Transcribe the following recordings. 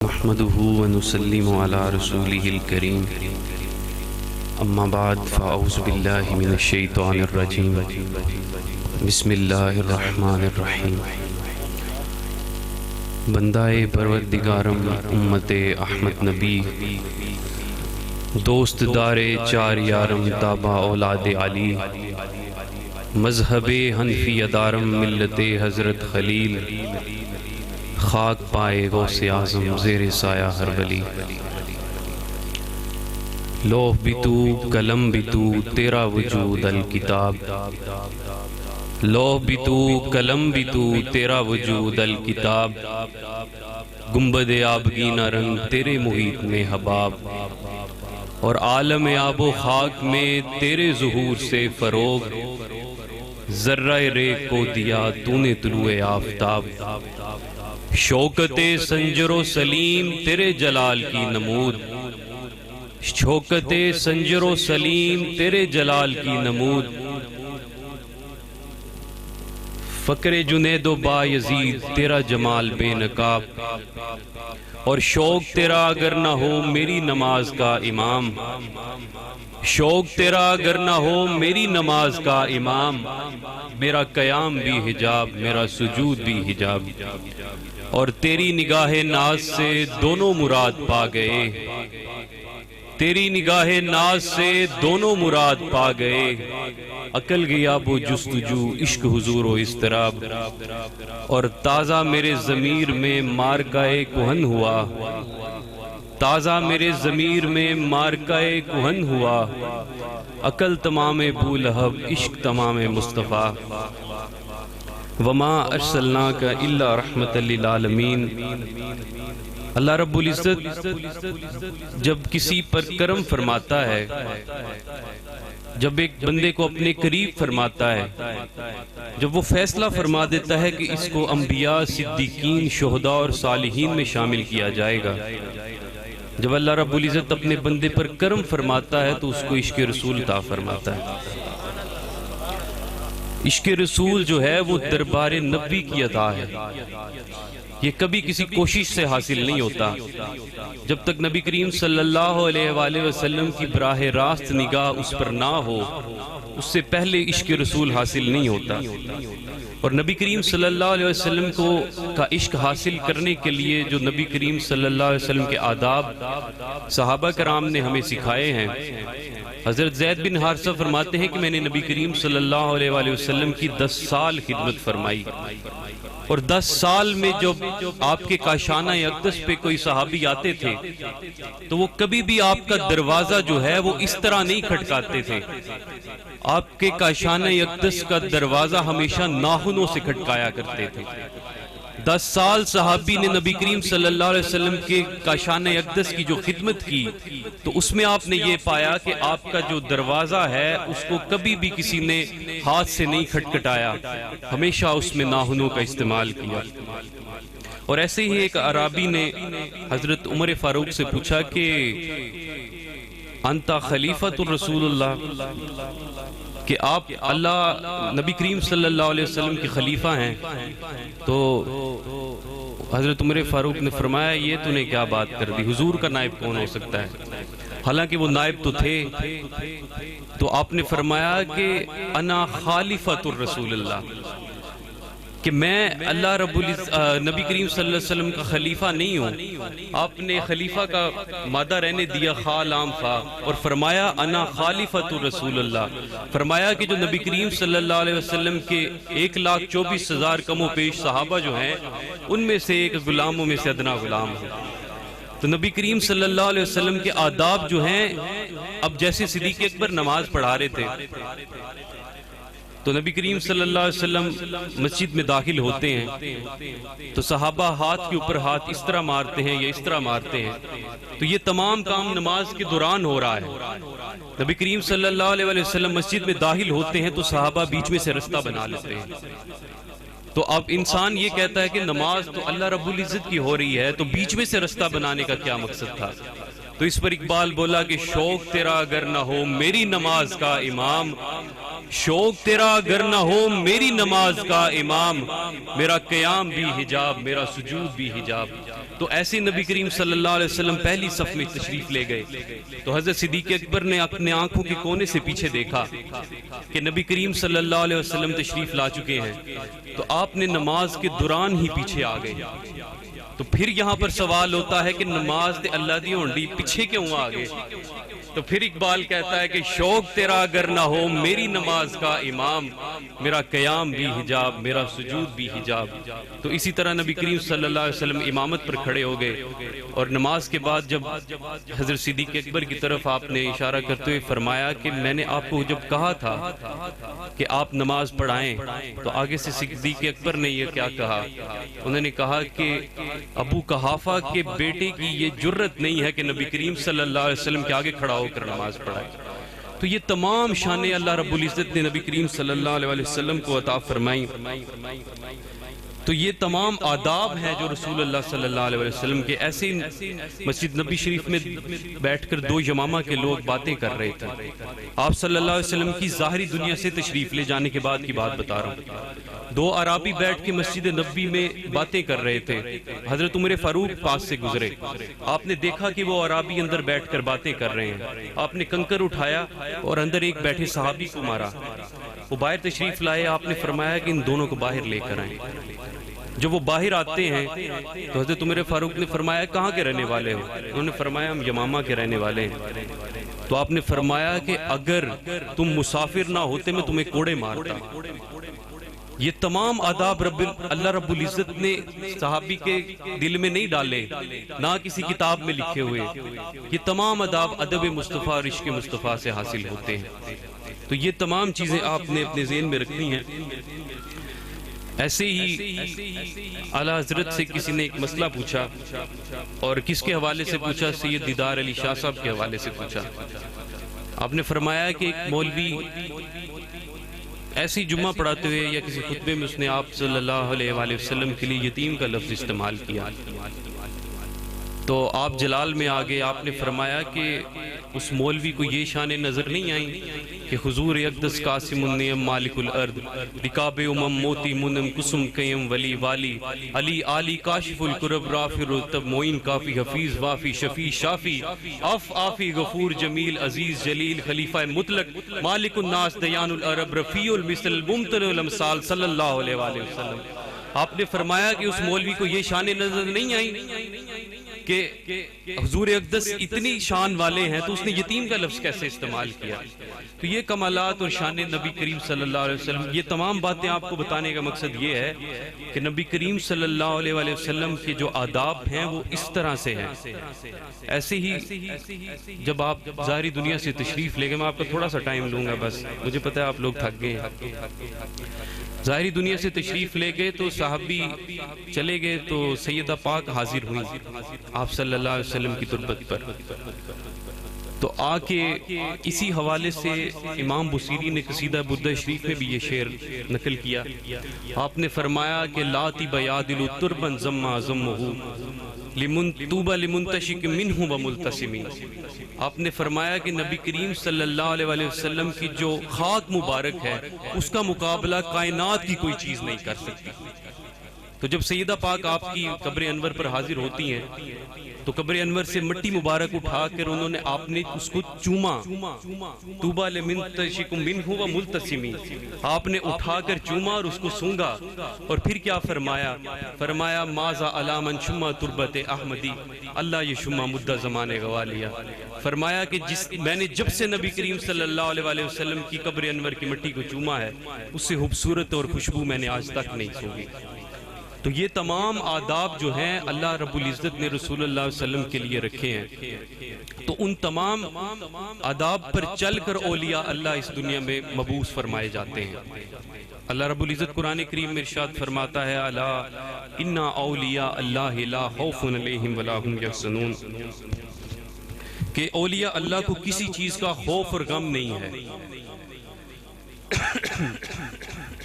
نحمده ونسلم على رسوله الكريم اما بعد فاعوذ بالله من الشیطان الرجیم بسم اللہ الرحمن الرحیم بندہ پروردگارم امت احمد نبی دوست دار چار یارم تابع اولاد علی مذہب حنفی دارم ملت حضرت خلیل خاک پائے غوث اعظم زیر سایہ ہر ولی لوح بھی تو قلم بھی تو تیرا وجود الکتاب لوح بھی تو قلم بھی تو تیرا وجود الکتاب گنبد آبگینہ رنگ تیرے محیط میں حباب اور عالم آب و خاک میں تیرے ظہور سے فروغ ذرہ ریگ کو دیا تو نے طلوع آفتاب شوکت سنجر و سلیم تیرے جلال کی نمود شوکت سنجر و سلیم تیرے جلال کی نمود فقر جنید و با یزید تیرا جمال بے نقاب اور شوق تیرا اگر نہ ہو میری نماز کا امام شوق تیرا اگر نہ ہو میری نماز کا امام میرا قیام بھی حجاب میرا سجود بھی حجاب اور تیری نگاہ ناز سے دونوں مراد پا گئے تیری نگاہ ناز سے دونوں مراد پا گئے عقل غیاب و جستجو عشق حضور و اضطراب اور تازہ میرے ضمیر میں مارکائے کہن ہوا تازہ میرے ضمیر میں مارکائے کہن ہوا عقل تمام بولہب عشق تمام مصطفیٰ وما ارسلناک الا رحمت للعالمین اللہ رب العزت جب کسی پر کرم فرماتا ہے جب ایک بندے کو اپنے قریب فرماتا ہے جب وہ فیصلہ فرما دیتا ہے کہ اس کو انبیاء صدیقین شہداء اور صالحین میں شامل کیا جائے گا جب اللہ رب العزت اپنے بندے پر کرم فرماتا ہے تو اس کو عشق رسول عطا فرماتا ہے عشق رسول جو ہے وہ دربار نبی کی عطا ہے یہ کبھی کسی کوشش سے حاصل نہیں ہوتا جب تک نبی کریم صلی اللہ علیہ وآلہ وسلم کی براہ راست نگاہ اس پر نہ ہو اس سے پہلے عشق رسول حاصل نہیں ہوتا اور نبی کریم صلی اللہ علیہ وسلم کا عشق حاصل کرنے کے لیے جو نبی کریم صلی اللہ علیہ وسلم کے آداب صحابہ کرام نے ہمیں سکھائے ہیں حضرت زید بن حارثہ فرماتے ہیں کہ میں نے نبی کریم صلی اللہ علیہ وآلہ وسلم کی 10 سال خدمت فرمائی اور 10 سال میں جب آپ کے کاشانہ اقدس پہ کوئی صحابی آتے تھے تو وہ کبھی بھی آپ کا دروازہ جو ہے وہ اس طرح نہیں کھٹکاتے تھے آپ کے کاشانہ اقدس کا دروازہ ہمیشہ ناخنوں سے کھٹکایا کرتے تھے 10 سال صحابی نے نبی کریم صلی اللہ علیہ وسلم کے کاشانہ اقدس کی جو خدمت کی تو اس میں آپ نے یہ پایا کہ آپ کا جو دروازہ ہے اس کو کبھی بھی کسی نے ہاتھ سے نہیں کھٹکھٹایا ہمیشہ اس میں ناخنوں کا استعمال کیا اور ایسے ہی ایک عرابی نے حضرت عمر فاروق سے پوچھا کہ انت خلیفۃ الرسول اللہ کہ آپ اللہ نبی کریم صلی اللہ علیہ وسلم کے خلیفہ ہیں تو حضرت عمر فاروق نے فرمایا یہ تو نے کیا بات کر دی حضور کا نائب کون ہو سکتا ہے حالانکہ وہ نائب تو تھے تو آپ نے فرمایا کہ انا خلیفۃ الرسول اللہ کہ میں اللہ رب نبی کریم صلی اللہ علیہ وسلم کا خلیفہ نہیں ہوں آپ نے خلیفہ کا مادہ رہنے دیا خا لام فا اور فرمایا انا خلیفۃ الرسول اللہ فرمایا کہ جو نبی کریم صلی اللہ علیہ وسلم کے 1,24,000 کم و پیش صحابہ جو ہیں ان میں سے ایک غلاموں میں سے ادنا غلام ہے تو نبی کریم صلی اللہ علیہ وسلم کے آداب جو ہیں اب جیسے صدیق اکبر نماز پڑھا رہے تھے تو نبی کریم صلی اللہ علیہ وسلم مسجد میں داخل ہوتے ہیں تو صحابہ ہاتھ کے اوپر ہاتھ اس طرح مارتے ہیں یا اس طرح مارتے ہیں تو یہ تمام کام نماز کے دوران ہو رہا ہے نبی کریم صلی اللہ علیہ وسلم مسجد میں داخل ہوتے ہیں تو صحابہ بیچ میں سے رستہ بنا لیتے ہیں تو اب انسان یہ کہتا ہے کہ نماز تو اللہ رب العزت کی ہو رہی ہے تو بیچ میں سے رستہ بنانے کا کیا مقصد تھا تو اس پر اقبال بولا کہ شوق تیرا اگر نہ ہو میری نماز کا امام شوق تیرا اگر نہ ہو میری نماز کا امام میرا قیام بھی حجاب میرا سجود بھی حجاب تو ایسے نبی کریم صلی اللہ علیہ وسلم پہلی صف میں تشریف لے گئے. تو حضرت صدیق اکبر نے اپنے آنکھوں کے کونے سے پیچھے دیکھا کہ نبی کریم صلی اللہ علیہ وسلم تشریف لا چکے ہیں. تو آپ نے نماز کے دوران ہی پیچھے آ گئے. تو پھر یہاں پر سوال ہوتا ہے کہ نماز تے اللہ دی ہونڈی پیچھے کیوں آ گئے؟ تو پھر اقبال کہتا ہے کہ شوق تیرا اگر نہ ہو میری نماز کا امام، میرا قیام بھی حجاب، میرا سجود بھی حجاب. تو اسی طرح نبی کریم صلی اللہ علیہ وسلم امامت پر کھڑے ہو گئے، اور نماز کے بعد جب حضرت صدیق اکبر کی طرف آپ نے اشارہ کرتے ہوئے فرمایا کہ میں نے آپ کو جب کہا تھا کہ آپ نماز پڑھائیں، تو آگے سے صدیق اکبر نے یہ کیا کہا؟ انہوں نے کہا کہ ابو قحافہ کے بیٹے کی یہ جرت نہیں ہے کہ نبی کریم صلی اللہ علیہ وسلم کے آگے کھڑا ہو کر نماز پڑھائے. تو یہ تمام شانیں اللہ رب العزت نے نبی کریم صلی اللہ علیہ وسلم کو عطا فرمائیں. تو یہ تمام آداب ہیں جو رسول اللہ صلی اللہ علیہ وسلم کے. ایسے مسجد نبی شریف میں بیٹھ کر دو یمامہ کے لوگ باتیں کر رہے تھے. آپ صلی اللہ علیہ وسلم کی ظاہری دنیا سے تشریف لے جانے کے بعد کی بات بتا رہا ہوں. دو عرابی بیٹھ کے مسجد نبی میں باتیں کر رہے تھے. حضرت عمر فاروق پاس سے گزرے. آپ نے دیکھا کہ وہ عرابی اندر بیٹھ کر باتیں کر رہے ہیں. آپ نے کنکر اٹھایا اور اندر ایک بیٹھے صحابی کو مارا. وہ باہر تشریف لائے. آپ نے فرمایا کہ ان دونوں کو باہر لے کر آئیں. جب وہ باہر آتے ہیں تو حضرت عمر فاروق نے فرمایا کہاں کے رہنے والے ہو؟ انہوں نے فرمایا ہم یمامہ کے رہنے والے ہیں. تو آپ نے فرمایا کہ اگر تم مسافر نہ ہوتے میں تمہیں کوڑے مارتا. یہ تمام آداب اللہ رب العزت نے صحابی کے دل میں نہیں ڈالے، نہ کسی کتاب میں لکھے ہوئے. یہ تمام آداب ادب مصطفیٰ اور عشق مصطفیٰ سے حاصل ہوتے ہیں. تو یہ تمام چیزیں آپ نے اپنے ذہن میں رکھنی ہیں. ایسے ہی اعلیٰ حضرت سے کسی نے ایک مسئلہ پوچھا، اور کس کے حوالے سے پوچھا؟ سید دیدار علی شاہ صاحب کے حوالے سے پوچھا. آپ نے فرمایا کہ ایک مولوی ایسی جمعہ پڑھاتے ہوئے یا کسی خطبے میں اس نے آپ صلی اللہ علیہ وآلہ وسلم کے لیے یتیم کا لفظ استعمال کیا. تو آپ جلال میں آگے آپ نے فرمایا کہ اس مولوی کو یہ شانیں نظر نہیں آئیں کہ حضور اقدس قاسم النعم مالک الارض رکاب امم موتی منم قسم قیم ولی والی علی علی کاشف القرب رافع رتب معین کافی حفیظ وافی شفیع شافی اف آفی غفور جمیل عزیز جلیل خلیفہ مطلق مالک الناس دیان العرب رفیع المثل ممتن الامثال صلی اللہ علیہ وآلہ وسلم. آپ نے فرمایا کہ اس مولوی کو یہ شانیں نظر نہیں آئیں کہ حضور اقدس اتنی شان والے ہیں تو اس نے یتیم کا لفظ کیسے استعمال کیا. تو یہ کمالات اور شان نبی کریم صلی اللہ علیہ وسلم. یہ تمام باتیں آپ کو بتانے کا مقصد یہ ہے کہ نبی کریم صلی اللہ علیہ وسلم کے جو آداب ہیں وہ اس طرح سے ہیں. ایسے ہی جب آپ ظاہری دنیا سے تشریف لے گئے، میں آپ کا تھوڑا سا ٹائم لوں گا، بس مجھے پتا ہے آپ لوگ تھک گئے ہیں. ظاہری دنیا سے تشریف لے گئے تو صحابی چلے گئے تو سیدہ پاک حاضر ہوئی آپ صلی اللہ علیہ وسلم کی تربت پر. تو آ کے اسی حوالے سے امام بصیری نے قصیدہ بردہ شریف میں بھی یہ شعر نقل کیا. آپ نے فرمایا کہ لاتی بیادل تربن زما زمہو طوبى لمنتشق منہ وملتسمی. آپ نے فرمایا کہ نبی کریم صلی اللہ علیہ وسلم کی جو خاک مبارک ہے اس کا مقابلہ کائنات کی کوئی چیز نہیں کر سکتی. تو جب سیدہ پاک آپ کی قبر انور پر حاضر ہوتی ہیں تو قبر انور سے مٹی مبارک اٹھا کر انہوں نے آپ نے اس کو چوما. طوبى لمنتشق منہ وملتسمی. آپ نے اٹھا کر چوما اور اس کو سونگا. اور پھر کیا فرمایا؟ فرمایا ماذا علی من شما تربت احمدی، اللہ یہ شما مدہ زمانے گوا لیا. فرمایا کہ میں نے جب سے نبی کریم صلی اللہ علیہ وسلم کی قبر انور کی مٹی کو چوما ہے اس سے خوبصورت اور خوشبو میں نے آج تک نہیں سونگی. تو یہ تمام آداب جو ہیں اللہ رب العزت نے رسول اللہ علیہ وسلم کے لیے رکھے ہیں. تو ان تمام آداب پر چل کر اولیاء اللہ اس دنیا میں مبعوث فرمائے جاتے ہیں. اللہ رب العزت قرآن کریم میں ارشاد فرماتا ہے الا ان اولیاء اللہ لا خوف علیہم ولا هم یحزنون، کہ اولیاء اللہ کو کسی چیز کا خوف اور غم نہیں ہے.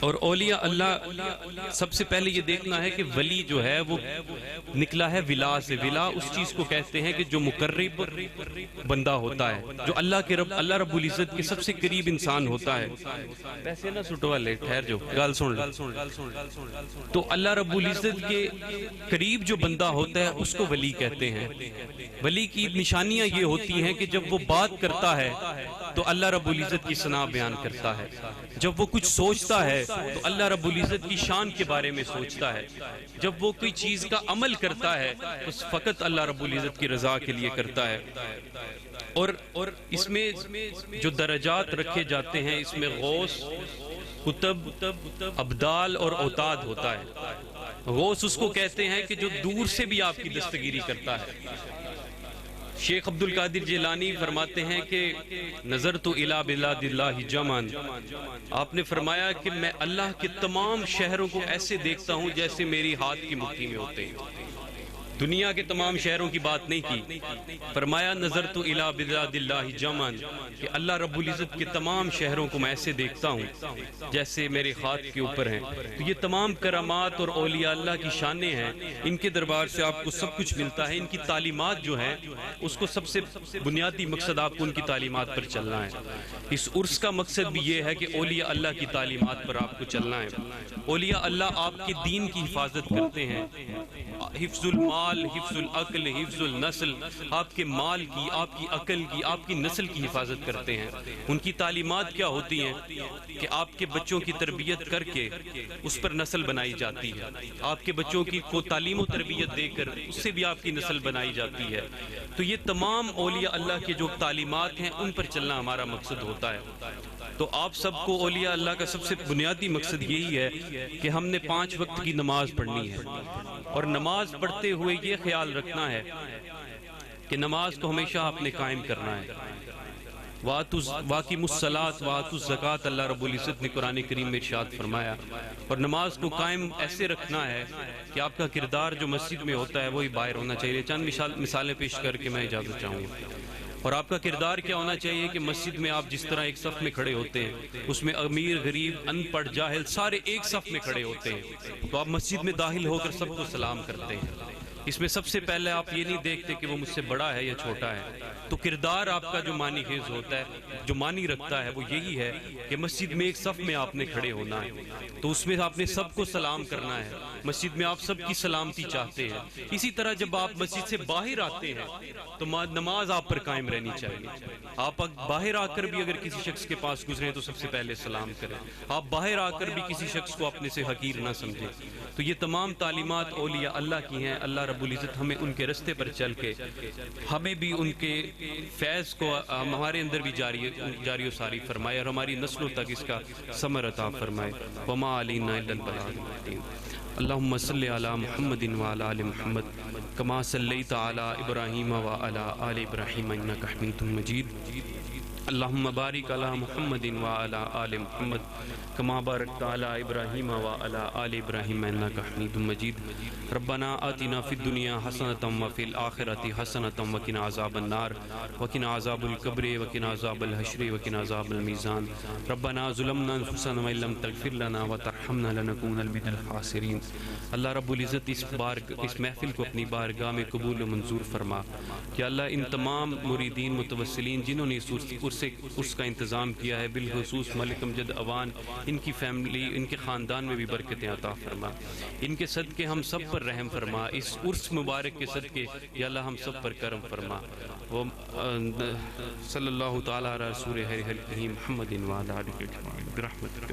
اور اولیاء اللہ سب سے پہلے یہ دیکھنا ہے کہ ولی جو ہے وہ نکلا ہے ولا سے. ولا اس چیز کو کہتے ہیں کہ جو مقرب بندہ ہوتا ہے, جو اللہ رب العزت کے سب سے قریب انسان ہوتا ہے. پیسے نہ سٹوا لے, ٹھہر جو گال سن لے. تو اللہ رب العزت کے قریب جو بندہ ہوتا ہے اس کو ولی کہتے ہیں. ولی کی نشانیاں یہ ہوتی ہیں کہ جب وہ بات کرتا ہے تو اللہ رب العزت کی ثنا بیان کرتا ہے. جب وہ کچھ سوچتا ہے تو اللہ رب العزت کی شان کے بارے میں سوچتا ہے. جب وہ کوئی چیز کا عمل کرتا ہے تو فقط اللہ رب العزت کی رضا کے لیے کرتا ہے. اور اس میں جو درجات رکھے جاتے ہیں, اس میں غوث, قطب, ابدال اور اوتاد ہوتا ہے. غوث اس کو کہتے ہیں کہ جو دور سے بھی آپ کی دستگیری کرتا ہے. شیخ عبد القادر جیلانی فرماتے ہیں کہ نظرت الی بلاد اللہ جمعاً, آپ نے فرمایا کہ میں اللہ کے تمام شہروں کو ایسے دیکھتا ہوں جیسے میری ہاتھ کی مٹھی میں ہوتے ہیں. دنیا کے تمام شہروں کی بات نہیں کی, فرمایا نظرت الی بلاد اللہ جمعاً, کہ اللہ رب العزت کے تمام شہروں کو میں ایسے دیکھتا ہوں جیسے میرے ہاتھ کے اوپر ہیں. تو یہ تمام کرامات اور اولیاء اللہ کی شانیں ہیں. ان کے دربار سے آپ کو سب کچھ ملتا ہے. ان کی تعلیمات جو ہیں اس کو سب سے بنیادی مقصد آپ کو ان کی تعلیمات پر چلنا ہے. اس عرس کا مقصد بھی یہ ہے کہ اولیاء اللہ کی تعلیمات پر آپ کو چلنا ہے. اولیاء اللہ آپ کے دین کی حفاظت کرتے ہیں. حفظ المال, حفظ العقل, حفظ النسل, آپ کے مال کی, آپ کی عقل کی, آپ کی نسل کی حفاظت کرتے ہیں. ان کی تعلیمات کیا ہوتی ہیں کہ آپ کے بچوں کی تربیت کر کے اس پر نسل بنائی جاتی ہے. آپ کے بچوں کو تعلیم و تربیت دے کر اس سے بھی آپ کی نسل بنائی جاتی ہے. تو یہ تمام اولیاء اللہ کے جو تعلیمات ہیں ان پر چلنا ہمارا مقصد ہوتا ہے. تو آپ سب کو اولیاء اللہ کا سب سے بنیادی مقصد یہی ہے کہ ہم نے 5 وقت کی نماز پڑھنی ہے. اور نماز پڑھتے ہوئے یہ خیال رکھنا ہے کہ نماز کو ہمیشہ آپ نے قائم کرنا ہے. وَاقِمُوا الصَّلَاةَ وَآتُوا الزَّكَاةَ, اللہ رب العزت نے قرآن کریم میں ارشاد فرمایا. اور نماز کو قائم ایسے رکھنا ہے کہ آپ کا کردار جو مسجد میں ہوتا ہے وہی باہر ہونا چاہیے. چند مثالیں پیش کر کے میں اجازت چاہوں گا. اور آپ کا کردار کیا ہونا چاہیے کہ مسجد میں آپ جس طرح ایک صف میں کھڑے ہوتے ہیں, اس میں امیر, غریب, ان پڑھ, جاہل سارے ایک صف میں کھڑے ہوتے ہیں. تو آپ مسجد میں داخل ہو کر سب کو سلام کرتے ہیں. اس میں سب سے پہلے آپ یہ نہیں دیکھتے کہ وہ مجھ سے بڑا ہے یا چھوٹا ہے. تو کردار آپ کا جو معنی خیز ہوتا ہے, جو معنی رکھتا ہے, وہ یہی ہے کہ مسجد میں ایک صف میں آپ نے کھڑے ہونا ہے. تو اس میں آپ نے سب کو سلام کرنا ہے. مسجد میں آپ سب کی سلامتی چاہتے ہیں. اسی طرح جب آپ مسجد سے باہر آتے ہیں تو نماز آپ پر قائم رہنی چاہیے. آپ باہر آ کر بھی اگر کسی شخص کے پاس گزریں تو سب سے پہلے سلام کریں. آپ باہر آ کر بھی کسی شخص کو اپنے سے حقیر نہ سمجھیں. تو یہ تمام تعلیمات اولیاء اللہ کی ہیں. اللہ رب العزت ہمیں ان کے رستے پر چل کے ہمیں بھی ان کے فیض کو ہمارے اندر بھی جاری و ساری فرمائے, اور ہماری نسلوں تک اس کا ثمر عطا فرمائے. وما علینا الا البلاغ المبین. اللہم صلی علی محمد وعلی آل محمد کما صلیت علی ابراہیم وعلی آل ابراہیم انک حمید مجید. اللہم بارک علی محمد وعلی آل محمد کما بارکت علی ابراہیم وعلی آل ابراہیم انک حمید مجید. ربنا آتنا فی الدنیا حسنۃ وفی الآخرۃ حسنۃ وقنا عذاب النار وقنا عذاب القبر وقنا عذاب الحشر وقنا عذاب المیزان. ربنا ظلمنا انفسنا وان لم تغفر لنا وترحمنا لنکونن من الخاسرین. اللہ رب العزت اس محفل کو اپنی بارگاہ میں قبول و منظور فرما. کہ اللہ ان تمام مریدین متوسلین جنہوں نے اس کا انتظام کیا ہے, بالخصوص ملک امجد اوان, ان کی فیملی, ان کے خاندان میں بھی برکتیں عطا فرما. ان کے صدقے ہم سب پر رحم فرما. اس عرس مبارک کے صدقے یا اللہ ہم سب پر کرم فرما. صلی اللہ تعالی علی رسول محمد وعلی آلہ برحمتک.